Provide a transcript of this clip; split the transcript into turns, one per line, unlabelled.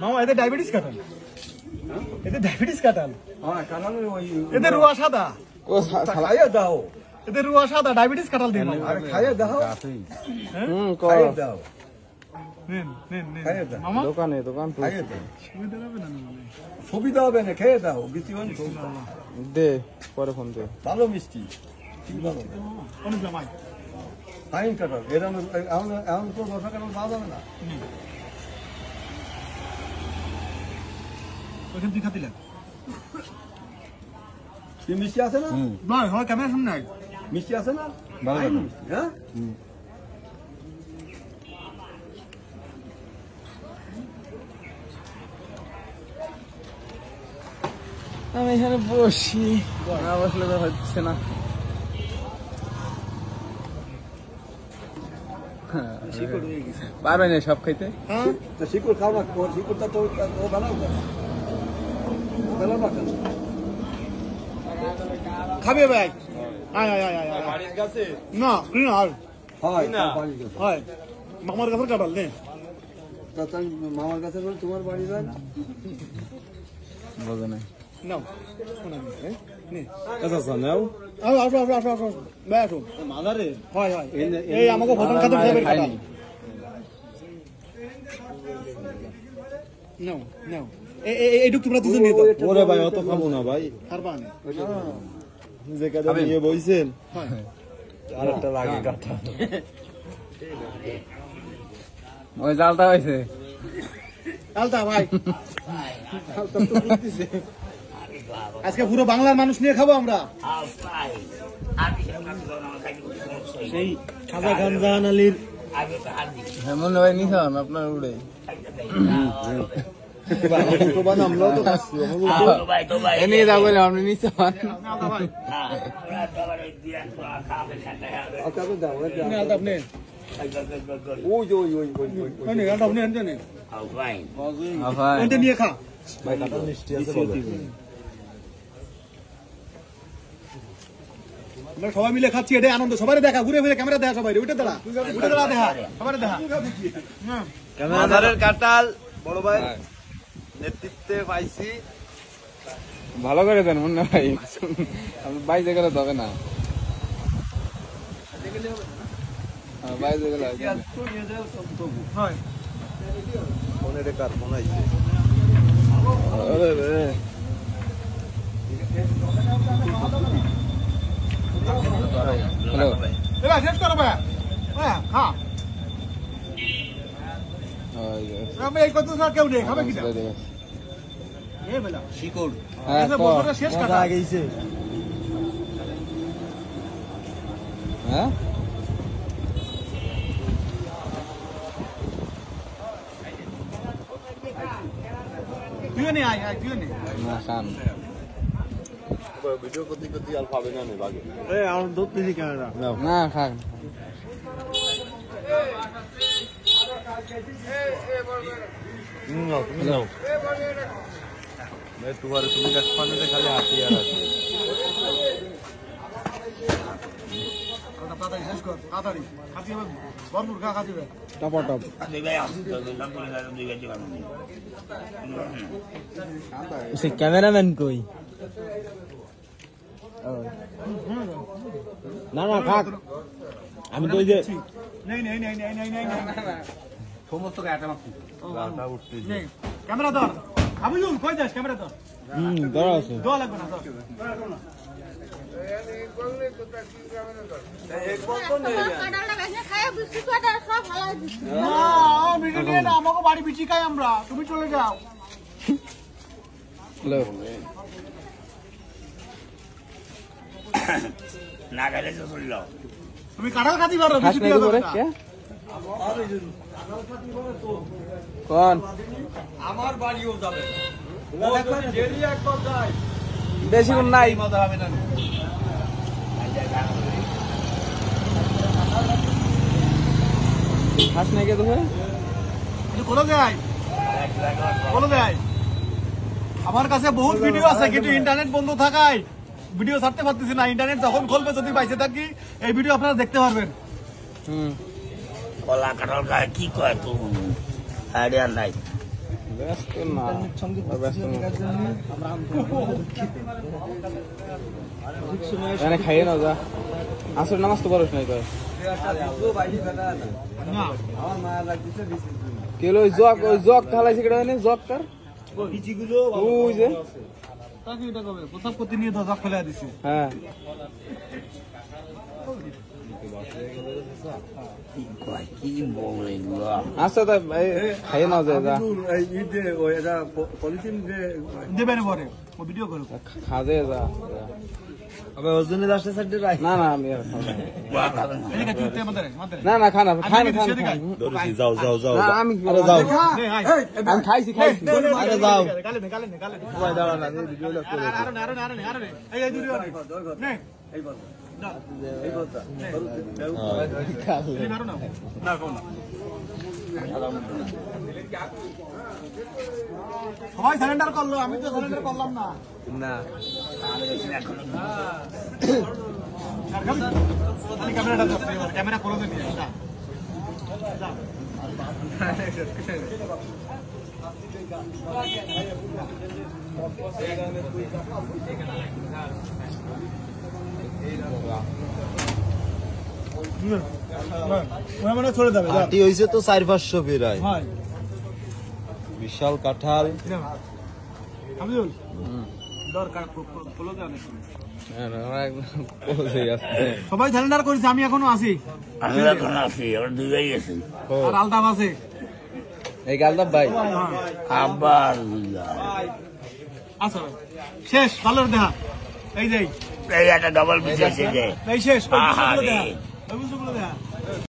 মামা এতে ডায়াবেটিস কাটাল, এতে ডায়াবেটিস কাটাল।
হ্যাঁ কাটাল ওই
এতে রুয়া সাদা,
ও খাইয়ে দাও,
এতে রুয়া সাদা ডায়াবেটিস কাটাল দিন।
আরে খাইয়ে দাও,
খাইয়ে
দাও,
নেন নেন নেন
খাইয়ে দাও,
মামা।
দোকানে দোকান তো
সুবিধা হবে না মানে
সুবিধা হবে না, খেয়ে দাও, বেশি হন
দে, পরে ফোন দে।
ভালো মিষ্টি, ঠিক ভালো
অনেক জামাই
ফাইন কাটাল। এরকম এখন তো রসা কাটাল পাওয়া যাবে না।
ওইখান তুই খাতিলেন
কি মিষ্টি আছে না?
নয় হয় ক্যামেরার সামনে নাই
মিষ্টি আছে না?
ভালো
ফাইন
কাটাল।
মিষ্টি, হ্যাঁ
আমি এখানে বসি, না বসলে তো হচ্ছে না। পারবে না সব খাইতে।
হ্যাঁ
তো শিকড় খাও না, ওর শিকড়টা তো ও বেলাও না, ও বেলাও না কেন?
খাবে ভাই আয় আয় আয় আয় আয়
বাড়ির কাছে
না তুই না আর
হয়
না।
বাড়ি গেছে।
হয় মামার কাছে কাটাল নে
তা তাই মামার কাছে বলে তোমার বাড়ি যায় না?
বোঝে না।
নাও শোনা নে
আচ্ছা আচ্ছা নাও।
আসো আসো আসো আসো আসো ভাই আসো
মাদারে
হয় হয় এই আমাকে ভোজন খাতে যাবে কাটাল নাও নাও এইটুক তোমরা দুজন নিয়ে দাও
ওরে ভাই অত খাবো না ভাই,
পারবা না
যে কাজে নিয়ে বইছেন
হয়
আরেকটা লাগে কাটা। ওই জালটা হয়েছে
আলতা ভাই আজকে পুরো বাংলার মানুষ নিয়ে খাবো আমরা। সেই খাজা খান জাহান আলীর
হেমন ভাই নিছান আপনার উড়ে এনে যা বলে আপনি নিছান।
আপনি নিয়ে খা আমরা সবাই মিলে খাচ্ছি, এটাই আনন্দ। সবাই দেখা, ঘুরে ফিরে ক্যামেরা দেখা, সবাই উঠে দাঁড়া, উঠে দাঁড়া দেখা, সবাই দেখা।
মাদারের কাটাল বড় ভাই নেতৃত্বে পাইছি। ভালো করে দেন মুন্না ভাই, আমি বাইরে গেলে তবে না, বাইরে গেলে
হয়
ফোনের কার ফোন আইছে।
হ্যালো
এবার শেষ করো ভাই। হ্যাঁ খা আমি এই কত স্যার কেউ নেই খাবে কিনা এ বেলা
শিকড়
এসে বছরটা শেষ কাটা
গেছে।
হ্যাঁ
তুইও নে আয় আয় তুইও নে
না খান
ভিডিও করতে করতে আর পাবে না নে লাগে।
আমার দুধ পিছি ক্যামেরা
না খান।
তুমি দেখতে খালি হাসি আর হাসি।
তাড়াতাড়ি শেষ কর তাড়াতাড়ি খাচ্ছি ভরপুর খা খাচ্ছি
টপা টপ সে ক্যামেরাম্যান কই? না না থাক, আমি তো ওই যে
নেই নেই নেই নেই নেই নেই
সমস্ত গাটা মাপছি গাটা উঠতে
নেই ক্যামেরা ধর আবুল কই যাস ক্যামেরা ধর
ধরা আছে
দোয়া লাগবে না ধর আমাকে বাড়ি বিচি খাই আমরা, তুমি চলে যাও।
না গেলে তো চলল
তুমি কাঁঠাল খাতি পারো
কোন
আমার বাড়িও যাবে একবার যায়
বেশি কোন নাই
মজা হবে না।
হাস নাই কে তুমি
কোলো যায় কোলো যায়। আমার কাছে বহুত ভিডিও আছে কিন্তু ইন্টারনেট বন্ধ থাকায় ভিডিও ছাড়তে পারতেছি না। ইন্টারনেট যখন খুলবে যদি বাইসে থাকি এই ভিডিও আপনারা দেখতে পারবেন।
কলা কাঁঠাল খায় কি কয় তো আইডিয়া নাই
ব্যস্ত না ব্যস্ত না এখানে খাইয়ে নাও যা আসর নামাজ তো পড়াস নাই তোর
না
আমার মায়া লাগতেছে বেশি
কেলো ওই জগ খালাইছে কেটে হয় না জগ কার
বিচিগুলো
ওই যে
তাকে এটা কবে প্রসাব করতে নিয়ে দশ ফেলে দিছি
হ্যাঁ
কি বলে এগুলো
আচ্ছা তা খাইয়ে নাও যায় যা
ঈদে ওই এটা পলিথিন যে
দেবেন পরে ও ভিডিও করো
খাজে যা
আবার ওজনের রাস্তা সাইডে রাখ
না না আমি আর খাবো না।
এদিকে তুই আমাদের
না না খানা খান খান খান
যাও যাও যাও
না আমি
যাও
আমি খাইছি খাইছি
আরে যাও
গালে নে গালে নে গালে নে
সবাই দাঁড়ান না এই ভিডিও লোক করে
আরে আরে এই দুটো নে
এই বল
না
এই বলতা
এই মারো না না কোন সবাই সারেন্ডার করলো আমি তো সারেন্ডার করলাম না
না
ক্যামেরাটা ক্যামেরা করে দেন মানে ছড়ে যাবে
হাতি হয়েছে তো 400-500 বেরায়
হয়
বিশাল কাঁঠাল
আমিজুল দরকার ফলো দেন সবাই সারেন্ডার করেছে আমি এখনো আছি
আমি এখন আছি ওর দুই গেছি
আর আলতাফ আছে
এই গালদা ভাই
আবার
আচ্ছা শেষ ভালো দেখা এই যে
এই একটা ডবল পিস আছে যে
এই শেষ ওই
আহারে।
বুঝগুলো দেখা ওই বুঝগুলো দেখা